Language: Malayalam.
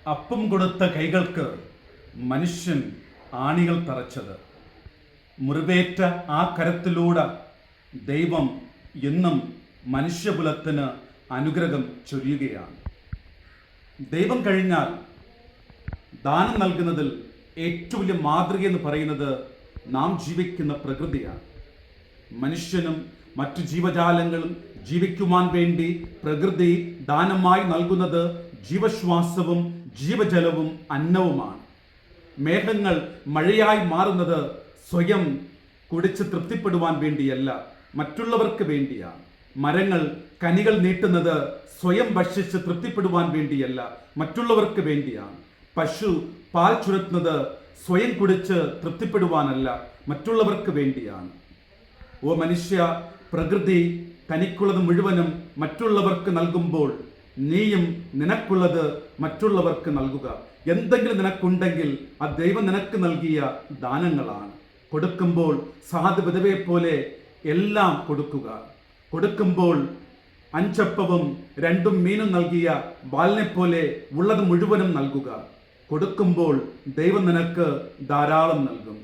അപ്പം കൊടുത്ത കൈകൾക്ക് മനുഷ്യൻ ആണികൾ തറച്ചത്. മുറിവേറ്റ ആ കരത്തിലൂടെ ദൈവം എന്നും മനുഷ്യകുലത്തിന് അനുഗ്രഹം ചൊരിയുകയാണ്. ദൈവം കഴിഞ്ഞാൽ ദാനം നൽകുന്നതിൽ ഏറ്റവും വലിയ മാതൃക എന്ന് പറയുന്നത് നാം ജീവിക്കുന്ന പ്രകൃതിയാണ്. മനുഷ്യനും മറ്റു ജീവജാലങ്ങളും ജീവിക്കുവാൻ വേണ്ടി പ്രകൃതി ദാനമായി നൽകുന്നത് ജീവശ്വാസവും ജീവജലവും അന്നവുമാണ്. മേഘങ്ങൾ മഴയായി മാറുന്നത് സ്വയം കുടിച്ച് തൃപ്തിപ്പെടുവാൻ വേണ്ടിയല്ല, മറ്റുള്ളവർക്ക് വേണ്ടിയാണ്. മരങ്ങൾ കനികൾ നീട്ടുന്നത് സ്വയം ഭക്ഷിച്ച് തൃപ്തിപ്പെടുവാൻ വേണ്ടിയല്ല, മറ്റുള്ളവർക്ക് വേണ്ടിയാണ്. പശു പാൽ ചുരത്തുന്നത് സ്വയം കുടിച്ച് തൃപ്തിപ്പെടുവാനല്ല, മറ്റുള്ളവർക്ക് വേണ്ടിയാണ്. ഓ മനുഷ്യ, പ്രകൃതി തനിക്കുള്ളത് മുഴുവനും മറ്റുള്ളവർക്ക് നൽകുമ്പോൾ നീയും നിനക്കുള്ളത് മറ്റുള്ളവർക്ക് നൽകുക. എന്തെങ്കിലും നിനക്കുണ്ടെങ്കിൽ അത് ദൈവം നിനക്ക് നൽകിയ ദാനങ്ങളാണ്. കൊടുക്കുമ്പോൾ സാധു വിധവയെ പോലെ എല്ലാം കൊടുക്കുക. കൊടുക്കുമ്പോൾ 5 അപ്പവും 2 മീനും നൽകിയ ബാലനെ പോലെ ഉള്ളത് മുഴുവനും നൽകുക. കൊടുക്കുമ്പോൾ ദൈവം നിനക്ക് ധാരാളം നൽകും.